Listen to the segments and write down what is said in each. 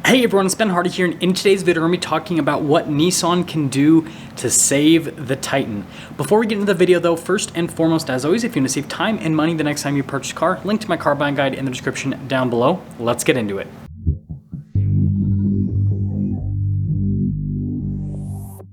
Hey everyone, it's Ben Hardy here, and in today's video we're going to be talking about what Nissan can do to save the Titan. Before we get into the video though, first and foremost, as always, if you want to save time and money the next time you purchase a car, link to my car buying guide in the description down below. Let's get into it.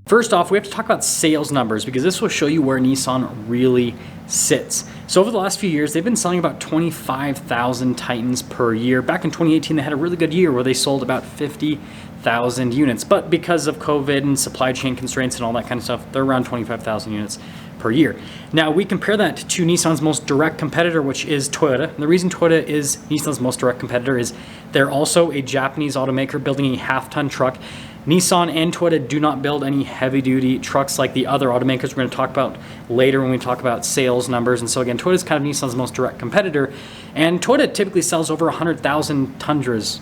First off, we have to talk about sales numbers because this will show you where Nissan really sits. So over the last few years, they've been selling about 25,000 Titans per year. Back in 2018, they had a really good year where they sold about 50,000 units. But because of COVID and supply chain constraints and all that kind of stuff, they're around 25,000 units per year. Now, we compare that to Nissan's most direct competitor, which is Toyota. And the reason Toyota is Nissan's most direct competitor is they're also a Japanese automaker building a half-ton truck. Nissan and Toyota do not build any heavy-duty trucks like the other automakers we're going to talk about later when we talk about sales numbers. And so again, Toyota is kind of Nissan's most direct competitor. And Toyota typically sells over 100,000 Tundras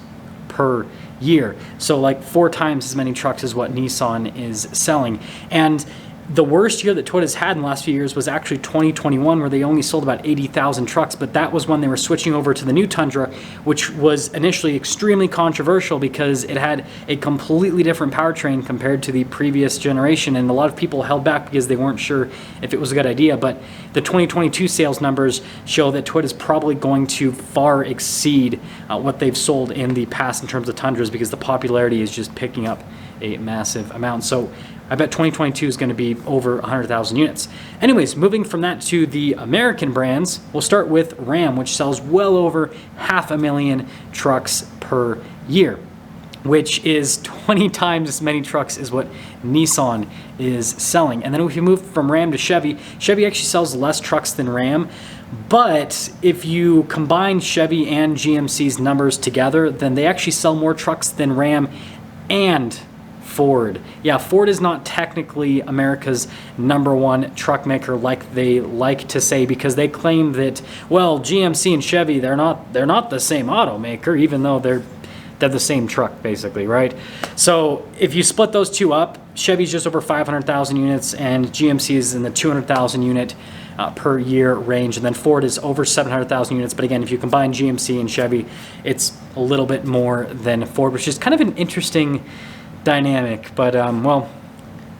per year. So like 4 times as many trucks as what Nissan is selling. And the worst year that Toyota's had in the last few years was actually 2021, where they only sold about 80,000 trucks, but that was when they were switching over to the new Tundra, which was initially extremely controversial because it had a completely different powertrain compared to the previous generation, and a lot of people held back because they weren't sure if it was a good idea. But the 2022 sales numbers show that Toyota's probably going to far exceed what they've sold in the past in terms of Tundras, because the popularity is just picking up a massive amount. So I bet 2022 is going to be over 100,000 units. Anyways, moving from that to the American brands, we'll start with Ram, which sells well over 500,000 trucks per year, which is 20 times as many trucks as what Nissan is selling. And then if you move from Ram to Chevy, Chevy actually sells less trucks than Ram. But if you combine Chevy and GMC's numbers together, then they actually sell more trucks than Ram and Ford. Yeah, Ford is not technically America's #1 truck maker like they like to say, because they claim that, well, GMC and Chevy, they're not the same automaker, even though they're the same truck basically, right? So if you split those two up, Chevy's just over 500,000 units and GMC is in the 200,000 unit per year range, and then Ford is over 700,000 units. But again, if you combine GMC and Chevy, it's a little bit more than Ford, which is kind of an interesting dynamic, but well,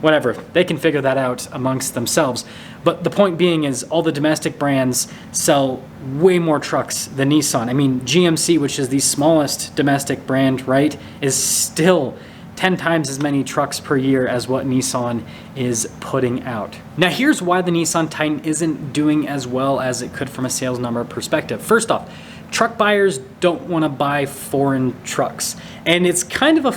whatever, they can figure that out amongst themselves. But the point being is all the domestic brands sell way more trucks than Nissan. I mean, GMC, which is the smallest domestic brand, right, is still 10 times as many trucks per year as what Nissan is putting out. Now here's why the Nissan Titan isn't doing as well as it could from a sales number perspective. First off, truck buyers don't want to buy foreign trucks, and it's kind of a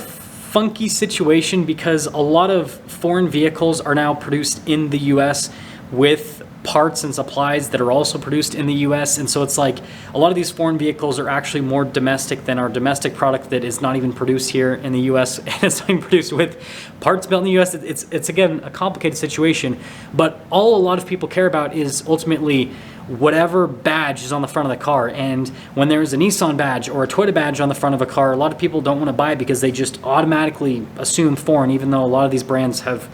funky situation because a lot of foreign vehicles are now produced in the US with parts and supplies that are also produced in the US, and so it's like a lot of these foreign vehicles are actually more domestic than our domestic product that is not even produced here in the US, and it's being produced with parts built in the US. It's again a complicated situation, but all a lot of people care about is ultimately whatever badge is on the front of the car. And when there's a Nissan badge or a Toyota badge on the front of a car, a lot of people don't want to buy it because they just automatically assume foreign, even though a lot of these brands have,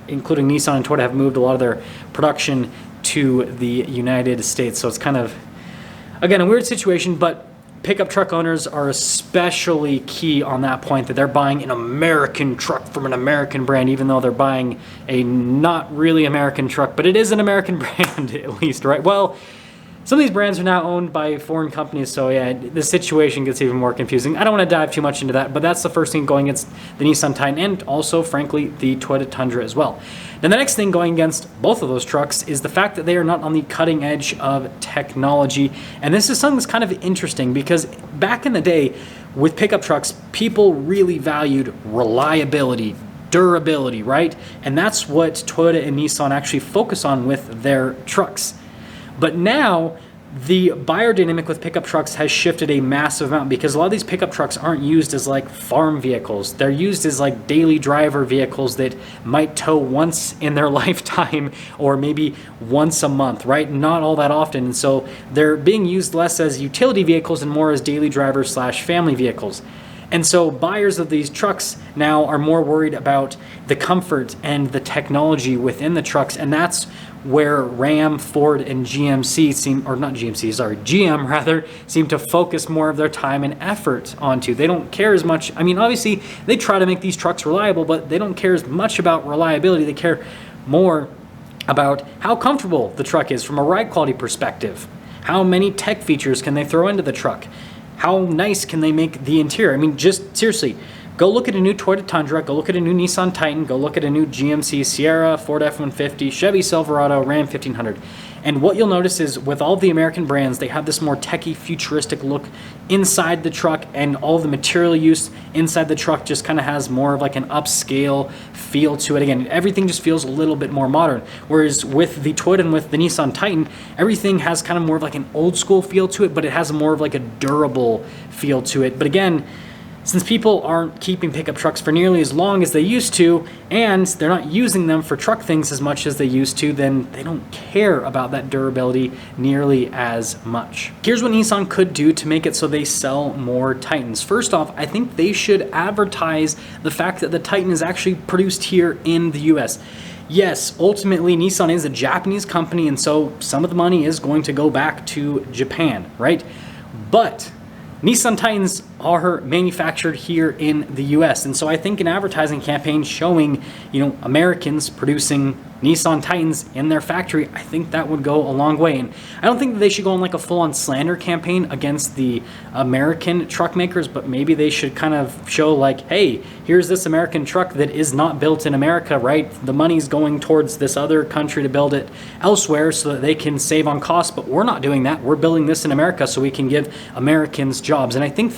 including Nissan and Toyota, have moved a lot of their production to the United States. So it's kind of, again, a weird situation, but pickup truck owners are especially key on that point, that they're buying an American truck from an American brand, even though they're buying a not really American truck, but it is an American brand at least, right? Well, some of these brands are now owned by foreign companies, so yeah, the situation gets even more confusing. I don't want to dive too much into that, but that's the first thing going against the Nissan Titan, and also, frankly, the Toyota Tundra as well. Now, the next thing going against both of those trucks is the fact that they are not on the cutting edge of technology. And this is something that's kind of interesting because back in the day with pickup trucks, people really valued reliability, durability, right? And that's what Toyota and Nissan actually focus on with their trucks. But now the buyer dynamic with pickup trucks has shifted a massive amount, because a lot of these pickup trucks aren't used as like farm vehicles. They're used as like daily driver vehicles that might tow once in their lifetime or maybe once a month, right? Not all that often. And so they're being used less as utility vehicles and more as daily drivers / family vehicles. And so buyers of these trucks now are more worried about the comfort and the technology within the trucks, and that's where Ram, Ford, and GM rather, seem to focus more of their time and effort onto. They don't care as much. I mean, obviously, they try to make these trucks reliable, but they don't care as much about reliability. They care more about how comfortable the truck is from a ride quality perspective. How many tech features can they throw into the truck? How nice can they make the interior? I mean, just seriously, go look at a new Toyota Tundra, go look at a new Nissan Titan, go look at a new GMC Sierra, Ford F-150, Chevy Silverado, Ram 1500. And what you'll notice is with all the American brands, they have this more techie, futuristic look inside the truck, and all the material use inside the truck just kind of has more of like an upscale feel to it. Again, everything just feels a little bit more modern. Whereas with the Toyota and with the Nissan Titan, everything has kind of more of like an old school feel to it, but it has more of like a durable feel to it. But again, since people aren't keeping pickup trucks for nearly as long as they used to, and they're not using them for truck things as much as they used to, then they don't care about that durability nearly as much. Here's what Nissan could do to make it so they sell more Titans. First off, I think they should advertise the fact that the Titan is actually produced here in the US. Yes, ultimately Nissan is a Japanese company, and so some of the money is going to go back to Japan, right? But Nissan Titans are manufactured here in the US, and so I think an advertising campaign showing, Americans producing Nissan Titans in their factory, I think that would go a long way. And I don't think that they should go on like a full-on slander campaign against the American truck makers, but maybe they should kind of show like, hey, here's this American truck that is not built in America, right? The money's going towards this other country to build it elsewhere so that they can save on costs, but we're not doing that. We're building this in America so we can give Americans jobs. And I think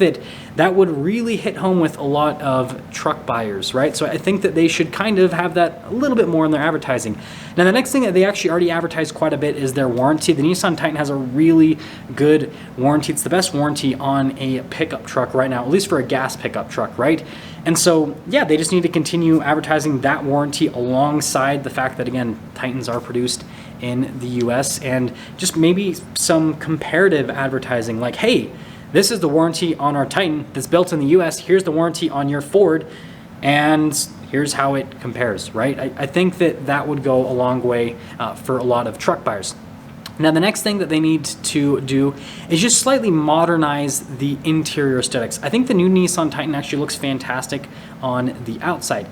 that would really hit home with a lot of truck buyers, right? So I think that they should kind of have that a little bit more in their advertising. Now, the next thing that they actually already advertise quite a bit is their warranty. The Nissan Titan has a really good warranty. It's the best warranty on a pickup truck right now, at least for a gas pickup truck, right? And so, yeah, they just need to continue advertising that warranty alongside the fact that, again, Titans are produced in the US, and just maybe some comparative advertising like, hey, this is the warranty on our Titan that's built in the US. Here's the warranty on your Ford, and here's how it compares, right? I think that would go a long way for a lot of truck buyers. Now, the next thing that they need to do is just slightly modernize the interior aesthetics. I think the new Nissan Titan actually looks fantastic on the outside.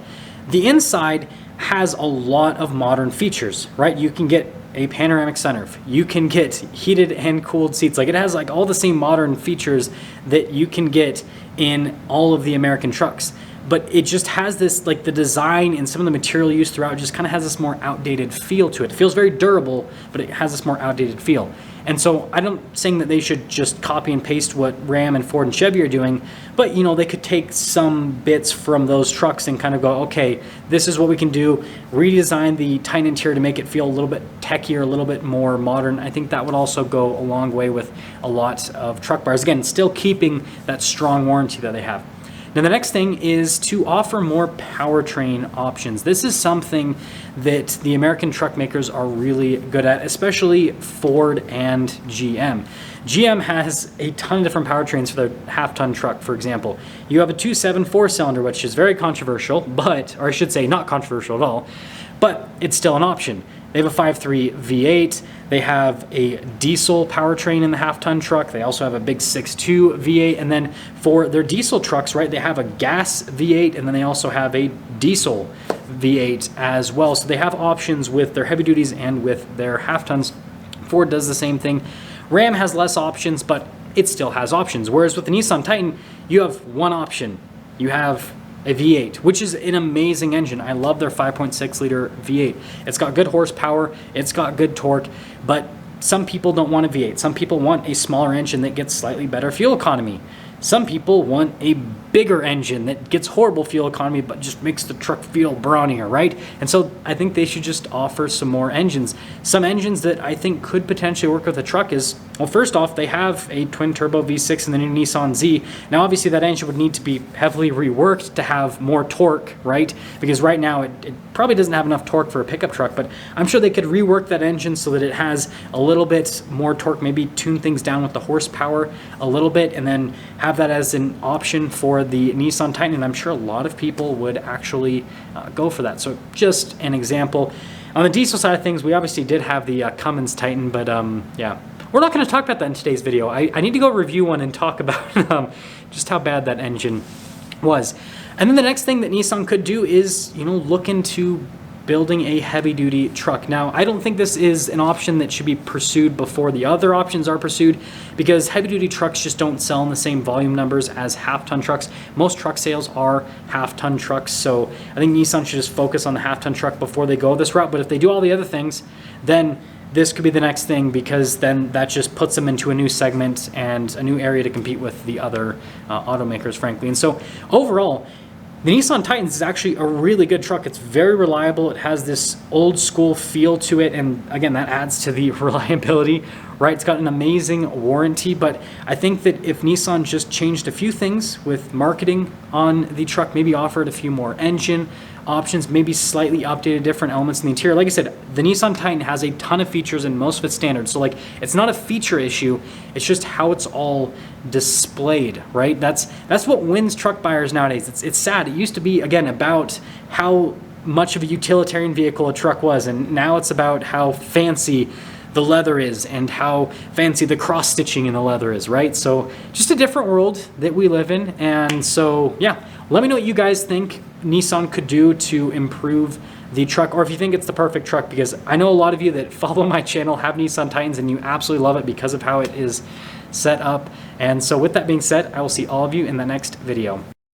The inside has a lot of modern features, right? You can get a panoramic sunroof. You can get heated and cooled seats. Like, it has like all the same modern features that you can get in all of the American trucks. But it just has this, like, the design and some of the material used throughout just kind of has this more outdated feel to it. It feels very durable, but it has this more outdated feel. And so I'm not saying that they should just copy and paste what Ram and Ford and Chevy are doing, but they could take some bits from those trucks and kind of go, okay, this is what we can do, redesign the Titan interior to make it feel a little bit techier, a little bit more modern. I think that would also go a long way with a lot of truck buyers. Again, still keeping that strong warranty that they have. Now, the next thing is to offer more powertrain options. This is something that the American truck makers are really good at, especially Ford and GM. GM has a ton of different powertrains for their half-ton truck, for example. You have a 2.7 4-cylinder, which is very controversial, or I should say not controversial at all, but it's still an option. They have a 5.3 V8. They have a diesel powertrain in the half-ton truck. They also have a big 6.2 V8. And then for their diesel trucks, right, they have a gas V8, and then they also have a diesel V8 as well. So they have options with their heavy duties and with their half-tons. Ford does the same thing. Ram has less options, but it still has options. Whereas with the Nissan Titan, you have one option. You have a V8, which is an amazing engine. I love their 5.6 liter V8. It's got good horsepower, it's got good torque, but some people don't want a V8. Some people want a smaller engine that gets slightly better fuel economy. Some people want a bigger engine that gets horrible fuel economy but just makes the truck feel brawnier, right? And so I think they should just offer some more engines. Some engines that I think could potentially work with a truck is, well, first off, they have a twin-turbo V6 in the new Nissan Z. Now, obviously, that engine would need to be heavily reworked to have more torque, right? Because right now, it probably doesn't have enough torque for a pickup truck, but I'm sure they could rework that engine so that it has a little bit more torque, maybe tune things down with the horsepower a little bit, and then have have that as an option for the Nissan Titan, and I'm sure a lot of people would actually go for that. So just an example. On the diesel side of things, we obviously did have the Cummins Titan, but yeah, we're not going to talk about that in today's video. I need to go review one and talk about just how bad that engine was. And then the next thing that Nissan could do is, you know, look into building a heavy-duty truck. Now, I don't think this is an option that should be pursued before the other options are pursued, because heavy-duty trucks just don't sell in the same volume numbers as half-ton trucks. Most truck sales are half-ton trucks, so I think Nissan should just focus on the half-ton truck before they go this route. But if they do all the other things, then this could be the next thing, because then that just puts them into a new segment and a new area to compete with the other automakers, frankly. And so overall, the Nissan Titan is actually a really good truck. It's very reliable. It has this old school feel to it, and again, that adds to the reliability, right? It's got an amazing warranty, but I think that if Nissan just changed a few things with marketing on the truck, maybe offered a few more engine options, maybe slightly updated different elements in the interior. Like I said, the Nissan Titan has a ton of features and most of it's standard. So like, it's not a feature issue, it's just how it's all displayed, right? That's what wins truck buyers nowadays. It's sad. It used to be, again, about how much of a utilitarian vehicle a truck was, and now it's about how fancy the leather is and how fancy the cross-stitching in the leather is, right? So just a different world that we live in. And so, yeah, let me know what you guys think Nissan could do to improve the truck, or if you think it's the perfect truck, because I know a lot of you that follow my channel have Nissan Titans and you absolutely love it because of how it is set up. And so with that being said, I will see all of you in the next video.